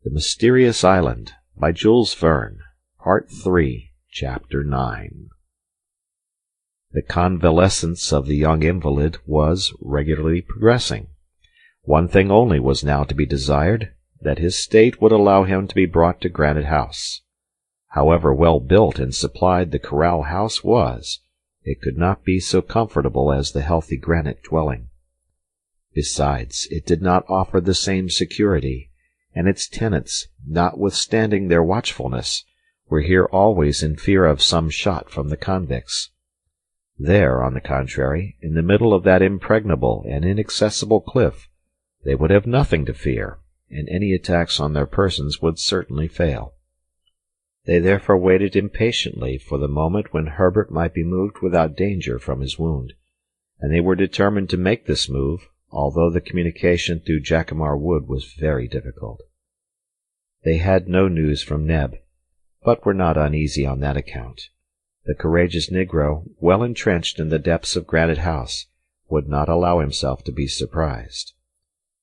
The Mysterious Island by Jules Verne, Part 3, Chapter 9. The convalescence of the young invalid was regularly progressing. One thing only was now to be desired, that his state would allow him to be brought to Granite House. However well built and supplied the corral house was, it could not be so comfortable as the healthy granite dwelling. Besides, it did not offer the same security, and its tenants, notwithstanding their watchfulness, were here always in fear of some shot from the convicts. There, on the contrary, in the middle of that impregnable and inaccessible cliff, they would have nothing to fear, and any attacks on their persons would certainly fail. They therefore waited impatiently for the moment when Herbert might be moved without danger from his wound, and they were determined to make this move, although the communication through Jacamar Wood was very difficult. They had no news from Neb, but were not uneasy on that account. The courageous negro, well entrenched in the depths of Granite House, would not allow himself to be surprised.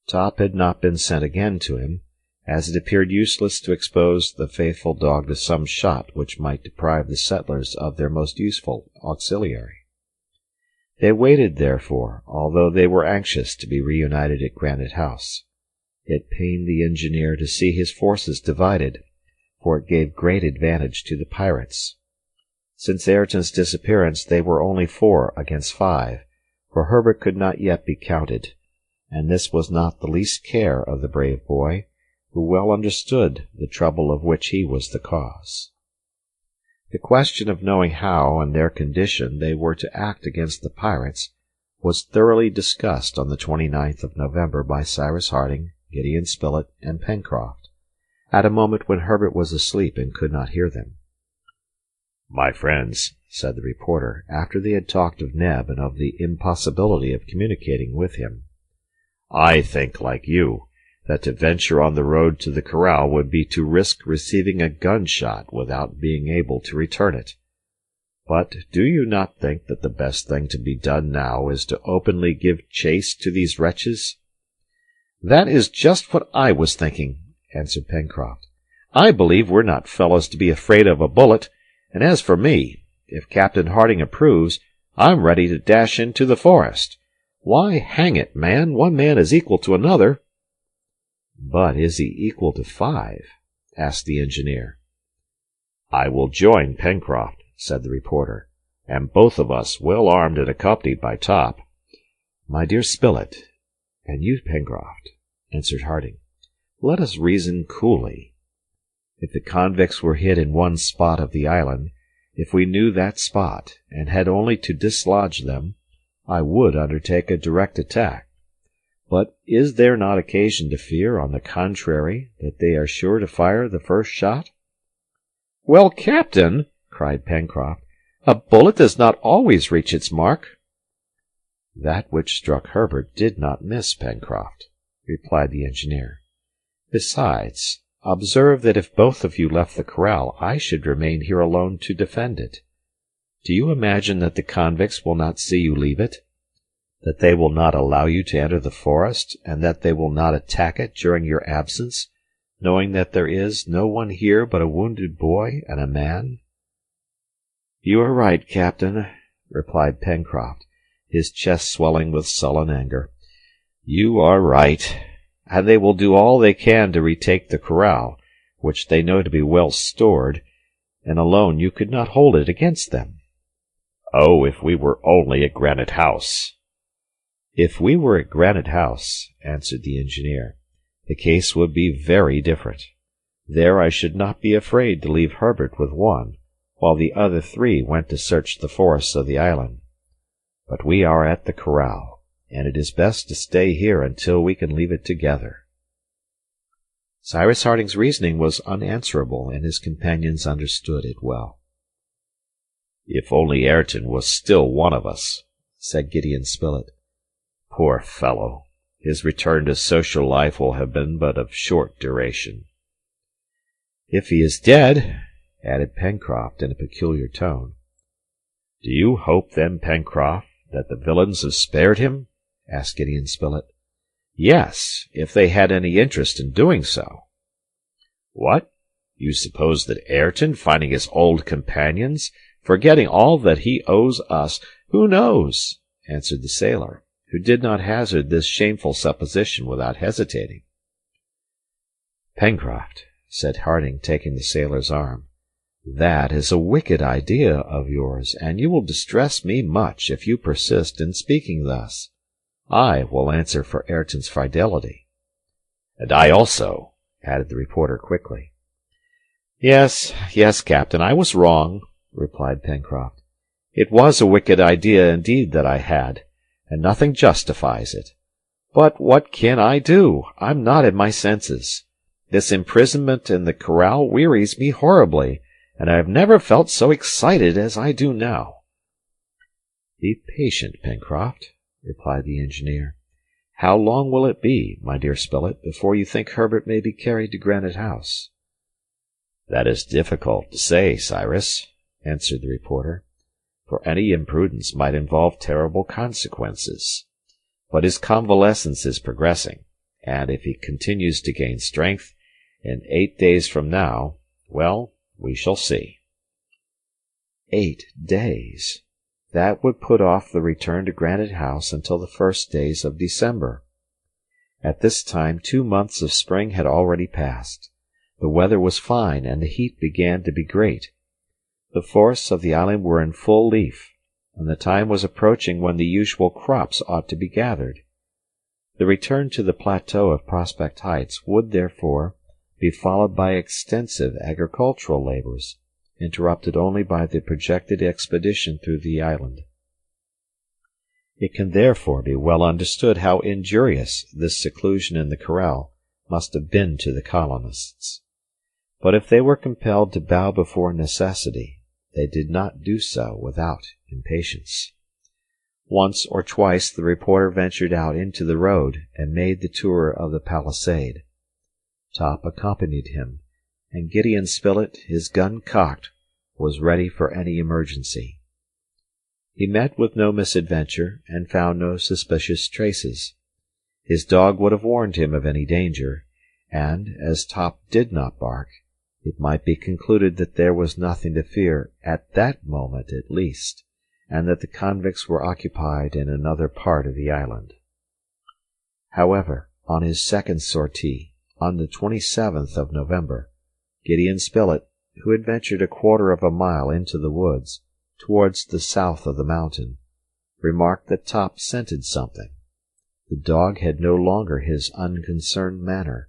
Top had not been sent again to him, as it appeared useless to expose the faithful dog to some shot which might deprive the settlers of their most useful auxiliary. They waited, therefore, although they were anxious to be reunited at Granite House. It pained the engineer to see his forces divided, for it gave great advantage to the pirates. Since Ayrton's disappearance they were only 4 against 5, for Herbert could not yet be counted, and this was not the least care of the brave boy, who well understood the trouble of which he was the cause. The question of knowing how, in their condition, they were to act against the pirates was thoroughly discussed on the 29th of November by Cyrus Harding, Gideon Spillit, and Pencroft, at a moment when Herbert was asleep and could not hear them. "My friends," said the reporter, after they had talked of Neb and of the impossibility of communicating with him, "I think, like you, that to venture on the road to the corral would be to risk receiving a gunshot without being able to return it. But do you not think that the best thing to be done now is to openly give chase to these wretches?" "That is just what I was thinking," answered Pencroft. "I believe we're not fellows to be afraid of a bullet, and as for me, if Captain Harding approves, I'm ready to dash into the forest. Why, hang it, man, one man is equal to another." "But is he equal to 5?" asked the engineer. "I will join Pencroft," said the reporter, "and both of us well armed and accompanied by Top." "My dear Spilett, and you, Pencroft," answered Harding, "let us reason coolly. If the convicts were hid in one spot of the island, if we knew that spot, and had only to dislodge them, I would undertake a direct attack. But is there not occasion to fear, on the contrary, that they are sure to fire the first shot?" "Well, Captain," cried Pencroft, "a bullet does not always reach its mark." "That which struck Herbert did not miss, Pencroft," replied the engineer. "Besides, observe that if both of you left the corral, I should remain here alone to defend it. Do you imagine that the convicts will not see you leave it? That they will not allow you to enter the forest, and that they will not attack it during your absence, knowing that there is no one here but a wounded boy and a man?" "You are right, Captain," replied Pencroft, his chest swelling with sullen anger. "You are right, and they will do all they can to retake the corral, which they know to be well stored, and alone you could not hold it against them." "Oh, if we were only at Granite House!" "If we were at Granite House," answered the engineer, "the case would be very different. There I should not be afraid to leave Herbert with one, while the other 3 went to search the forests of the island. But we are at the corral, and it is best to stay here until we can leave it together." Cyrus Harding's reasoning was unanswerable, and his companions understood it well. "If only Ayrton was still one of us," said Gideon Spillit. "Poor fellow, his return to social life will have been but of short duration." "If he is dead," added Pencroft in a peculiar tone. "Do you hope, then, Pencroft, that the villains have spared him?" asked Gideon Spilett. "Yes, if they had any interest in doing so." "What? You suppose that Ayrton, finding his old companions, forgetting all that he owes us—" "Who knows?" answered the sailor, who did not hazard this shameful supposition without hesitating. "Pencroft," said Harding, taking the sailor's arm, "that is a wicked idea of yours, and you will distress me much if you persist in speaking thus. I will answer for Ayrton's fidelity." "And I also," added the reporter quickly. Yes, Captain, I was wrong," replied Pencroft. "It was a wicked idea indeed that I had, and nothing justifies it. But what can I do? I'm not in my senses. This imprisonment in the corral wearies me horribly, and I have never felt so excited as I do now." "Be patient, Pencroft," replied the engineer. "How long will it be, my dear Spilett, before you think Herbert may be carried to Granite House?" "That is difficult to say, Cyrus," answered the reporter, "for any imprudence might involve terrible consequences. But his convalescence is progressing, and if he continues to gain strength, in 8 days from now, well, we shall see." 8 days! That would put off the return to Granite House until the first days of December. At this time 2 months of spring had already passed. The weather was fine, and the heat began to be great. The forests of the island were in full leaf, and the time was approaching when the usual crops ought to be gathered. The return to the plateau of Prospect Heights would, therefore, be followed by extensive agricultural labors, interrupted only by the projected expedition through the island. It can therefore be well understood how injurious this seclusion in the corral must have been to the colonists. But if they were compelled to bow before necessity, they did not do so without impatience. Once or twice the reporter ventured out into the road and made the tour of the palisade. Top accompanied him, and Gideon Spillit, his gun cocked, was ready for any emergency. He met with no misadventure and found no suspicious traces. His dog would have warned him of any danger, and, as Top did not bark, it might be concluded that there was nothing to fear at that moment at least, and that the convicts were occupied in another part of the island. However, on his second sortie, on the 27th of November, Gideon Spillit, who had ventured a quarter of a mile into the woods, towards the south of the mountain, remarked that Top scented something. The dog had no longer his unconcerned manner.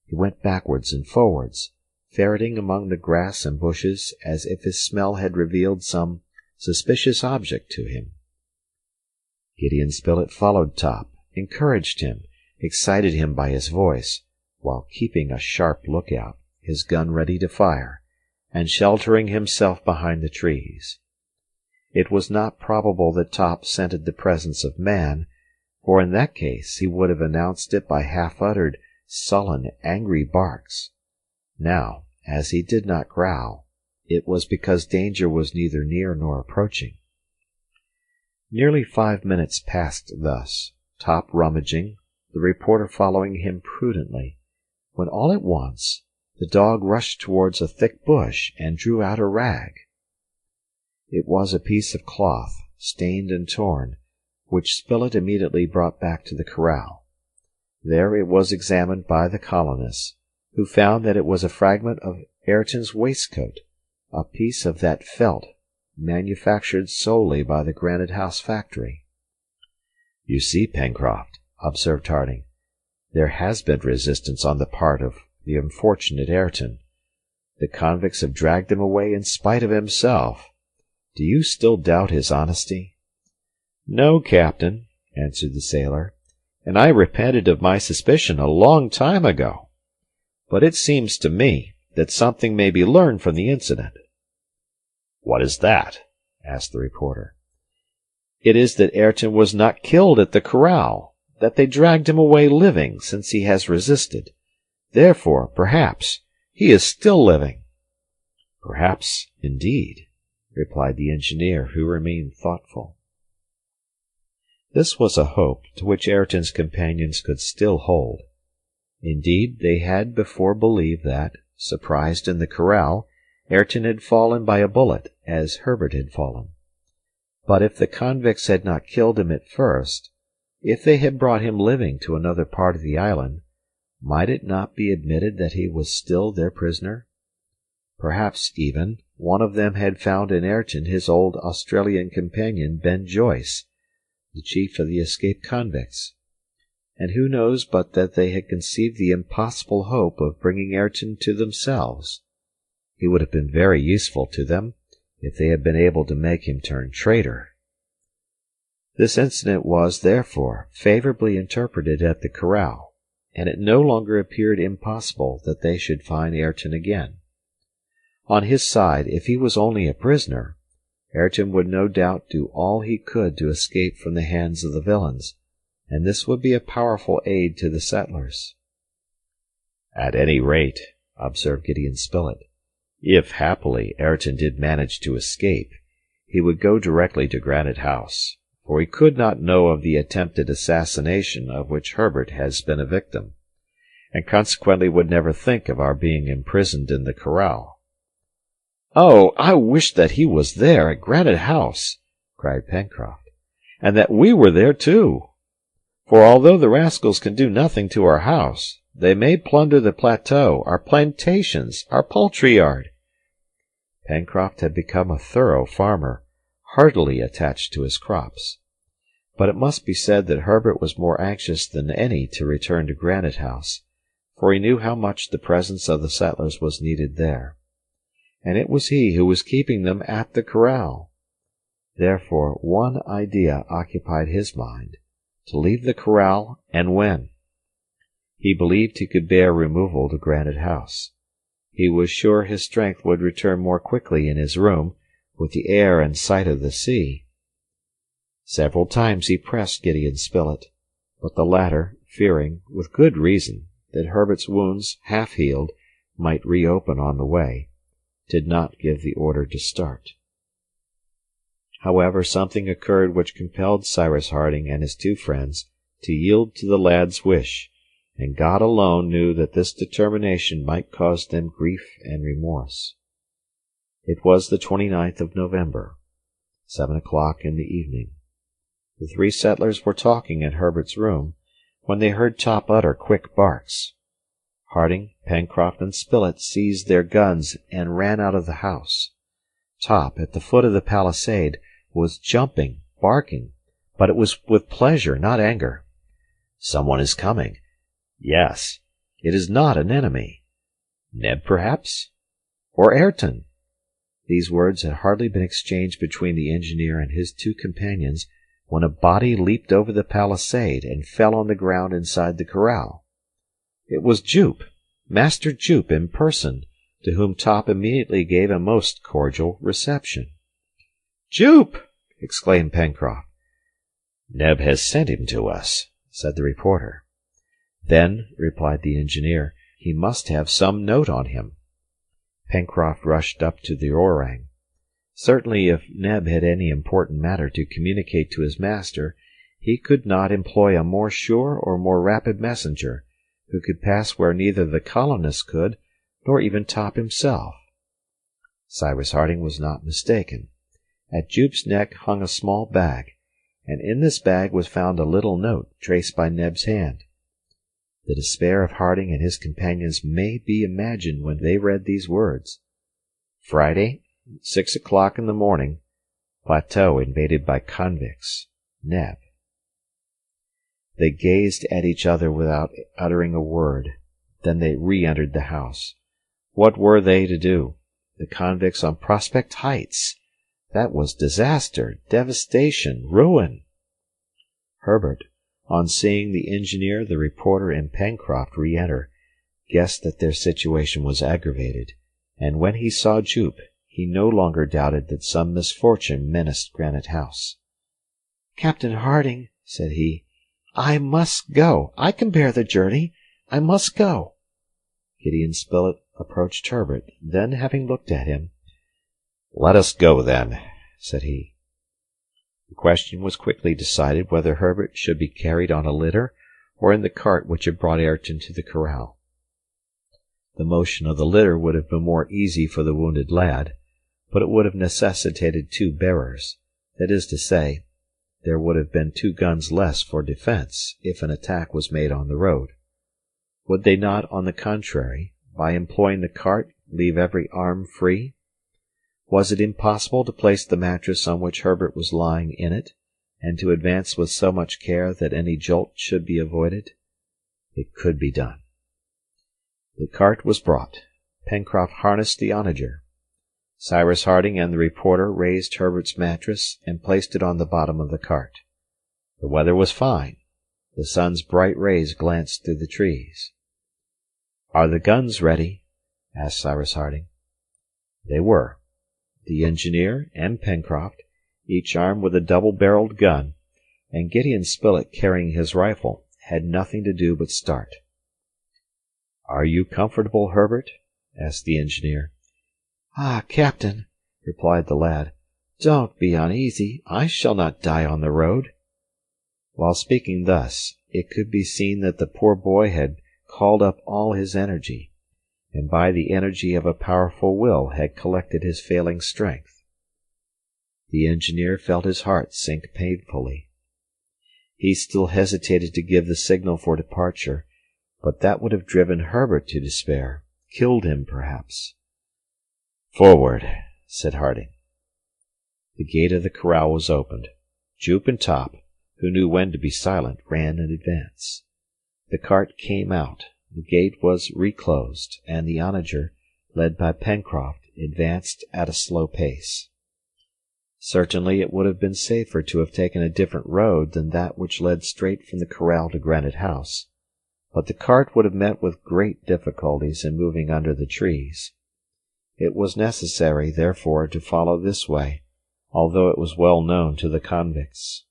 He went backwards and forwards, ferreting among the grass and bushes as if his smell had revealed some suspicious object to him. Gideon Spillit followed Top, encouraged him, excited him by his voice, while keeping a sharp lookout, his gun ready to fire, and sheltering himself behind the trees. It was not probable that Top scented the presence of man, for in that case he would have announced it by half-uttered, sullen, angry barks. Now, as he did not growl, it was because danger was neither near nor approaching. Nearly 5 minutes passed thus, Top rummaging, the reporter following him prudently, when all at once the dog rushed towards a thick bush and drew out a rag. It was a piece of cloth, stained and torn, which Spilett immediately brought back to the corral. There it was examined by the colonists, who found that it was a fragment of Ayrton's waistcoat, a piece of that felt manufactured solely by the Granite House factory. "You see, Pencroft," observed Harding, "there has been resistance on the part of the unfortunate Ayrton. The convicts have dragged him away in spite of himself. Do you still doubt his honesty?" "No, Captain," answered the sailor, "and I repented of my suspicion a long time ago. But it seems to me that something may be learned from the incident." "What is that?" asked the reporter. "It is that Ayrton was not killed at the corral, that they dragged him away living, since he has resisted. Therefore, perhaps, he is still living." "Perhaps, indeed," replied the engineer, who remained thoughtful. This was a hope to which Ayrton's companions could still hold. Indeed, they had before believed that, surprised in the corral, Ayrton had fallen by a bullet, as Herbert had fallen. But if the convicts had not killed him at first, if they had brought him living to another part of the island, might it not be admitted that he was still their prisoner? Perhaps, even, one of them had found in Ayrton his old Australian companion Ben Joyce, the chief of the escaped convicts. And who knows but that they had conceived the impossible hope of bringing Ayrton to themselves? He would have been very useful to them, if they had been able to make him turn traitor. This incident was, therefore, favorably interpreted at the corral, and it no longer appeared impossible that they should find Ayrton again. On his side, if he was only a prisoner, Ayrton would no doubt do all he could to escape from the hands of the villains, and this would be a powerful aid to the settlers. "At any rate," observed Gideon Spillit, "if happily Ayrton did manage to escape, he would go directly to Granite House, for he could not know of the attempted assassination of which Herbert has been a victim, and consequently would never think of our being imprisoned in the corral." "Oh, I wish that he was there at Granite House," cried Pencroft, "and that we were there too. For although the rascals can do nothing to our house, they may plunder the plateau, our plantations, our poultry yard." Pencroft had become a thorough farmer, heartily attached to his crops. But it must be said that Herbert was more anxious than any to return to Granite House, for he knew how much the presence of the settlers was needed there, and it was he who was keeping them at the corral. Therefore one idea occupied his mind: to leave the corral, and when. He believed he could bear removal to Granite House. He was sure his strength would return more quickly in his room, with the air and sight of the sea. Several times he pressed Gideon Spillit, but the latter, fearing, with good reason, that Herbert's wounds, half healed, might reopen on the way, did not give the order to start. However, something occurred which compelled Cyrus Harding and his two friends to yield to the lad's wish, and God alone knew that this determination might cause them grief and remorse. It was the 29th of November, 7 o'clock in the evening. The three settlers were talking in Herbert's room when they heard Top utter quick barks. Harding, Pencroft, and Spilett seized their guns and ran out of the house. Top, at the foot of the palisade, was jumping, barking, but it was with pleasure, not anger. "Someone is coming." "Yes, it is not an enemy." "Neb, perhaps? Or Ayrton?" These words had hardly been exchanged between the engineer and his two companions when a body leaped over the palisade and fell on the ground inside the corral. It was Jup, Master Jup in person, to whom Top immediately gave a most cordial reception. "Jup!" exclaimed Pencroft. "Neb has sent him to us," said the reporter. "Then," replied the engineer, "he must have some note on him." Pencroft rushed up to the orang. Certainly, if Neb had any important matter to communicate to his master, he could not employ a more sure or more rapid messenger, who could pass where neither the colonists could, nor even Top himself. Cyrus Harding was not mistaken. At Jup's neck hung a small bag, and in this bag was found a little note traced by Neb's hand. The despair of Harding and his companions may be imagined when they read these words: "Friday, 6 o'clock in the morning, plateau invaded by convicts. Neb." They gazed at each other without uttering a word. Then they re-entered the house. What were they to do? The convicts on Prospect Heights! That was disaster, devastation, ruin. Herbert, on seeing the engineer, the reporter, and Pencroft re-enter, guessed that their situation was aggravated, and when he saw Jup, he no longer doubted that some misfortune menaced Granite House. "Captain Harding," said he, "I must go. I can bear the journey. I must go." Gideon Spilett approached Herbert, then, having looked at him, "Let us go, then," said he. The question was quickly decided whether Herbert should be carried on a litter or in the cart which had brought Ayrton to the corral. The motion of the litter would have been more easy for the wounded lad, but it would have necessitated 2 bearers. That is to say, there would have been 2 guns less for defense if an attack was made on the road. Would they not, on the contrary, by employing the cart, leave every arm free? Was it impossible to place the mattress on which Herbert was lying in it, and to advance with so much care that any jolt should be avoided? It could be done. The cart was brought. Pencroft harnessed the onager. Cyrus Harding and the reporter raised Herbert's mattress and placed it on the bottom of the cart. The weather was fine. The sun's bright rays glanced through the trees. "Are the guns ready?" asked Cyrus Harding. They were. The engineer and Pencroft, each armed with a double-barreled gun, and Gideon Spillit carrying his rifle, had nothing to do but start. "Are you comfortable, Herbert?" asked the engineer. "Ah, Captain," replied the lad, "don't be uneasy. I shall not die on the road." While speaking thus, it could be seen that the poor boy had called up all his energy, and by the energy of a powerful will had collected his failing strength. The engineer felt his heart sink painfully. He still hesitated to give the signal for departure, but that would have driven Herbert to despair, killed him perhaps. "Forward," said Harding. The gate of the corral was opened. Jup and Top, who knew when to be silent, ran in advance. The cart came out, the gate was reclosed, and the onager, led by Pencroft, advanced at a slow pace. Certainly it would have been safer to have taken a different road than that which led straight from the corral to Granite House, but the cart would have met with great difficulties in moving under the trees. It was necessary, therefore, to follow this way, although it was well known to the convicts.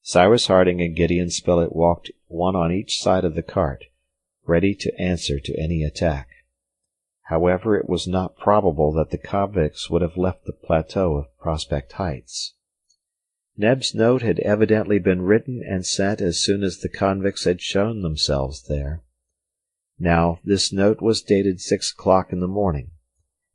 Cyrus Harding and Gideon Spillit walked one on each side of the cart, ready to answer to any attack. However, it was not probable that the convicts would have left the plateau of Prospect Heights. Neb's note had evidently been written and sent as soon as the convicts had shown themselves there. Now, this note was dated 6 o'clock in the morning,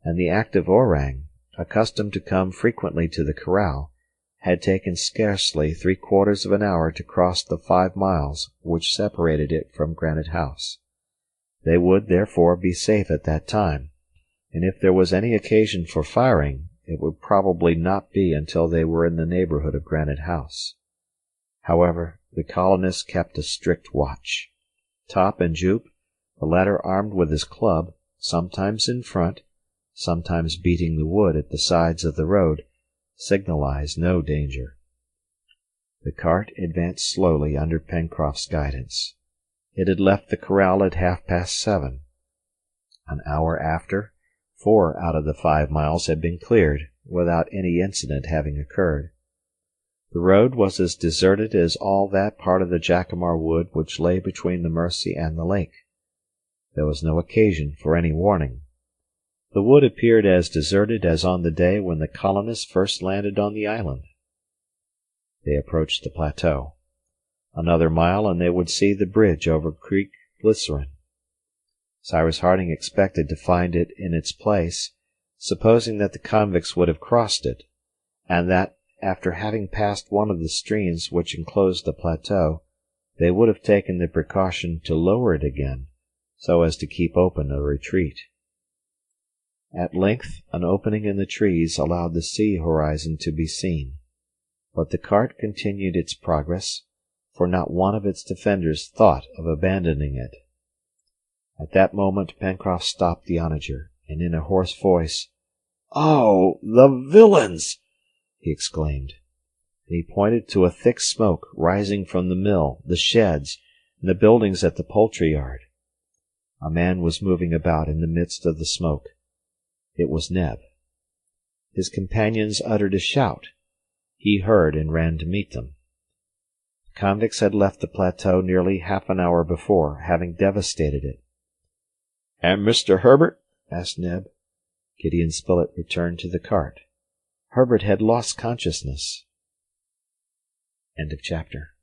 and the active orang, accustomed to come frequently to the corral, had taken scarcely 3/4 of an hour to cross the 5 miles which separated it from Granite House. They would, therefore, be safe at that time, and if there was any occasion for firing, it would probably not be until they were in the neighborhood of Granite House. However, the colonists kept a strict watch. Top and Jup, the latter armed with his club, sometimes in front, sometimes beating the wood at the sides of the road, signalized no danger. The cart advanced slowly under Pencroft's guidance. It had left the corral at 7:30. An hour after, 4 out of the 5 miles had been cleared, without any incident having occurred. The road was as deserted as all that part of the Jacamar Wood which lay between the Mercy and the lake. There was no occasion for any warning. The wood appeared as deserted as on the day when the colonists first landed on the island. They approached the plateau. Another mile and they would see the bridge over Creek Glycerine. Cyrus Harding expected to find it in its place, supposing that the convicts would have crossed it, and that, after having passed one of the streams which enclosed the plateau, they would have taken the precaution to lower it again, so as to keep open a retreat. At length an opening in the trees allowed the sea horizon to be seen, but the cart continued its progress, for not one of its defenders thought of abandoning it. At that moment Pencroft stopped the onager, and in a hoarse voice, "Oh, the villains!" he exclaimed, and he pointed to a thick smoke rising from the mill, the sheds, and the buildings at the poultry yard. A man was moving about in the midst of the smoke. It was Neb. His companions uttered a shout. He heard and ran to meet them. The convicts had left the plateau nearly half an hour before, having devastated it. "And Mr. Herbert?" asked Neb. Gideon Spillit returned to the cart. Herbert had lost consciousness. End of chapter.